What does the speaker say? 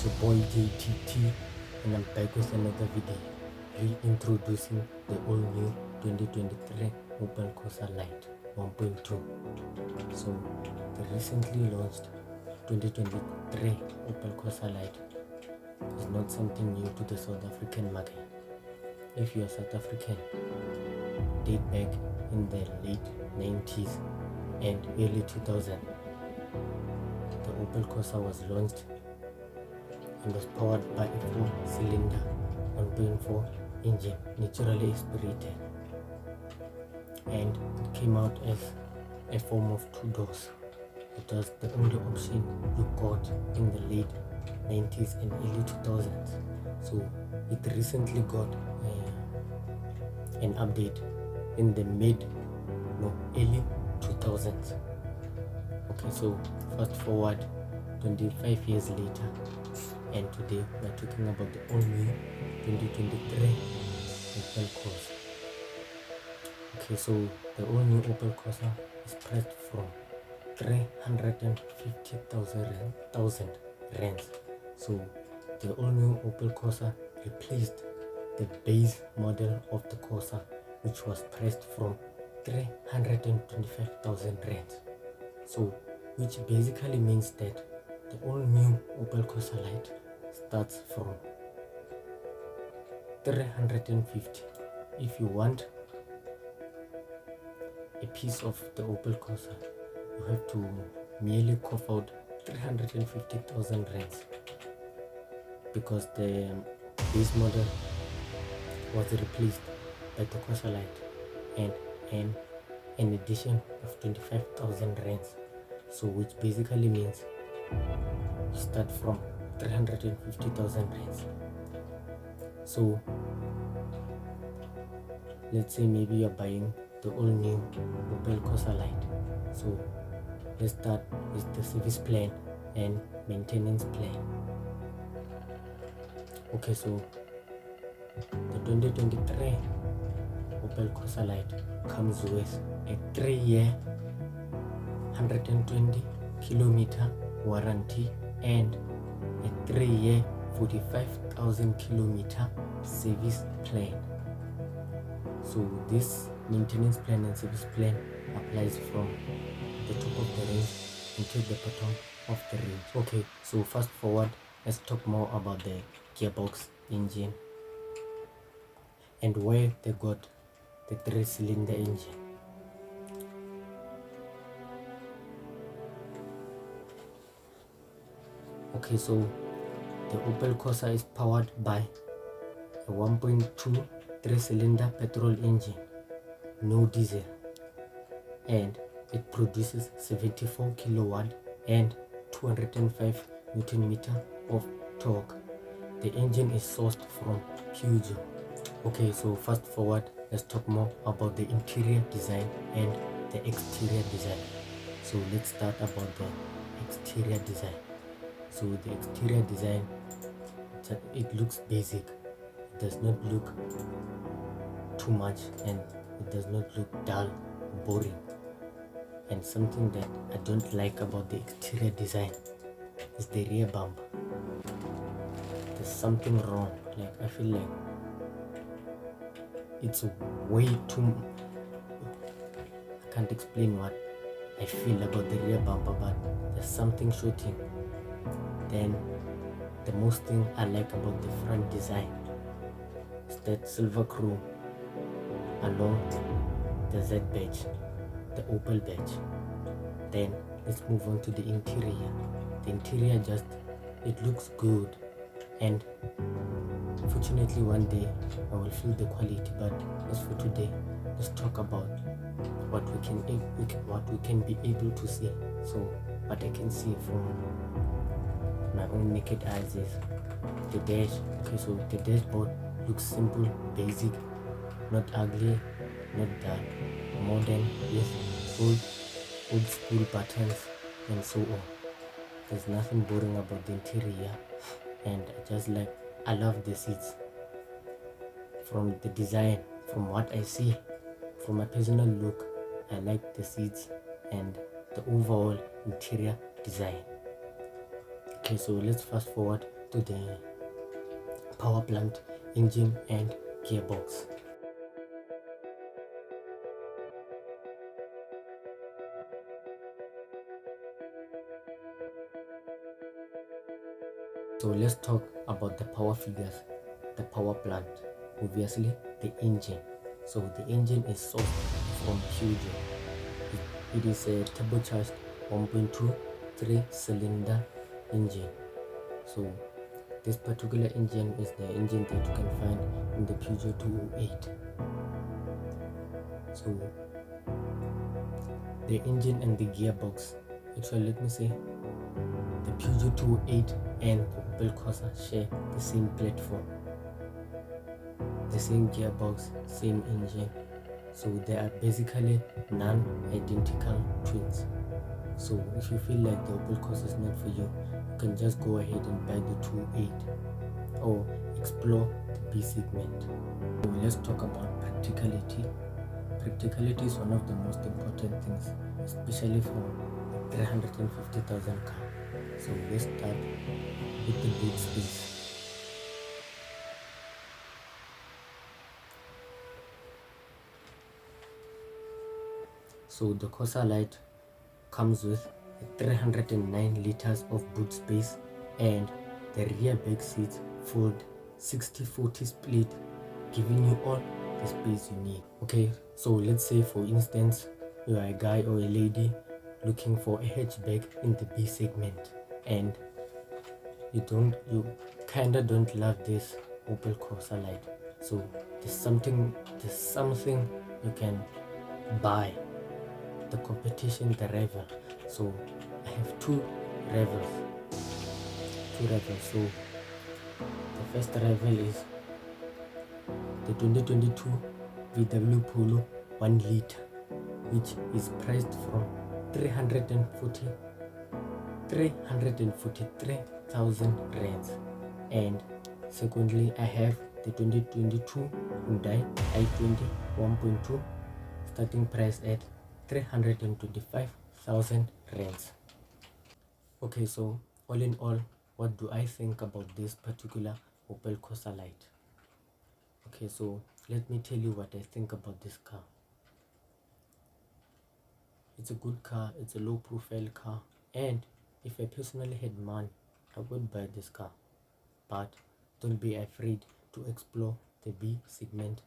It's your boy JTT, and I'm back with another video reintroducing the all new 2023 Opel Corsa Lite 1.2. So the recently launched 2023 Opel Corsa Lite is not something new to the South African market. If you are South African, date back in the late 90s and early 2000s, the Opel Corsa was launched and was powered by a 4-cylinder 1.4 engine, naturally aspirated, and it came out as a form of 2 doors. It was the only option you got in the late 90s and early 2000s. So it recently got an update in the early 2000s. Okay, so fast forward 25 years later, and today we're talking about the all new 2023 Opel Corsa. Okay, so the all new Opel Corsa is priced from 350,000 rands. So the all new Opel Corsa replaced the base model of the Corsa, which was priced from 325,000 rands. So which basically means that the all new Opel Corsa Lite starts from 350. If you want a piece of the Opel Corsa, you have to merely cough out 350,000 rands, because the base model was replaced by the Corsa Lite and an addition of 25,000 rands. So which basically means you start from 350,000 rands. So let's say maybe you're buying the all new Opel Corsa Lite. So let's start with the service plan and maintenance plan. Okay, so the 2023 Opel Corsa Lite comes with a 3-year 120 kilometer warranty and a 3-year 45,000 kilometer service plan. So this maintenance plan and service plan applies from the top of the range until the bottom of the range. Okay, so fast forward, let's talk more about the gearbox, engine, and where they got the 3-cylinder engine. Okay, so the Opel Corsa is powered by a 1.2 3-cylinder petrol engine, no diesel, and it produces 74 kilowatt and 205 Newton meter of torque. The engine is sourced from Peugeot. Okay, so fast forward, let's talk more about the interior design and the exterior design. So let's start about the exterior design. So the exterior design, it looks basic. It does not look too much, and it does not look dull, boring. And something that I don't like about the exterior design is the rear bumper. There's something wrong. Like, I feel like it's way too, I can't explain what I feel about the rear bumper, but there's something shooting. Then the most thing I like about the front design is that silver chrome along the Z badge, the Opel badge. Then let's move on to the interior. The interior just, it looks good, and fortunately one day I will feel the quality. But as for today, let's talk about what we can be able to see. So what I can see from my own naked eyes is the dash. Okay, so the dashboard looks simple, basic, not ugly, not dull, modern, yes, old school buttons and so on. There's nothing boring about the interior, and I love the seats. From the design, from what I see, from my personal look, I like the seats and the overall interior design. Okay, so let's fast forward to the power plant, engine and gearbox. So let's talk about the power figures, the power plant, obviously the engine. So the engine is sourced from Peugeot. It is a turbocharged 1.2 3-cylinder engine. So this particular engine is the engine that you can find in the Peugeot 208. So the engine and the gearbox, actually let me say, the Peugeot 208 and the Opel Corsa share the same platform, the same gearbox, same engine. So they are basically non-identical twins. So if you feel like the Opel Corsa is not for you, you can just go ahead and buy the 2.8 or explore the B segment. So let's talk about practicality. Practicality is one of the most important things, especially for a 350,000 car. So let's start with the boot space. So the Corsa Lite comes with 309 liters of boot space, and the rear back seats fold 60-40 split, giving you all the space you need. Okay, so let's say for instance you are a guy or a lady looking for a hatchback in the B segment, and you kinda don't love this Opel Corsa Lite. So there's something you can buy. The competition, the rival. So I have two rivals. So the first rival is the 2022 VW Polo 1 liter, which is priced from 343,000 rands. And secondly, I have the 2022 Hyundai i20 1.2, starting price at 325,000 rands. Okay, so all in all, what do I think about this particular Opel Corsa Lite? Okay, so let me tell you what I think about this car. It's a good car, it's a low profile car, and if I personally had money, I would buy this car. But don't be afraid to explore the B segment.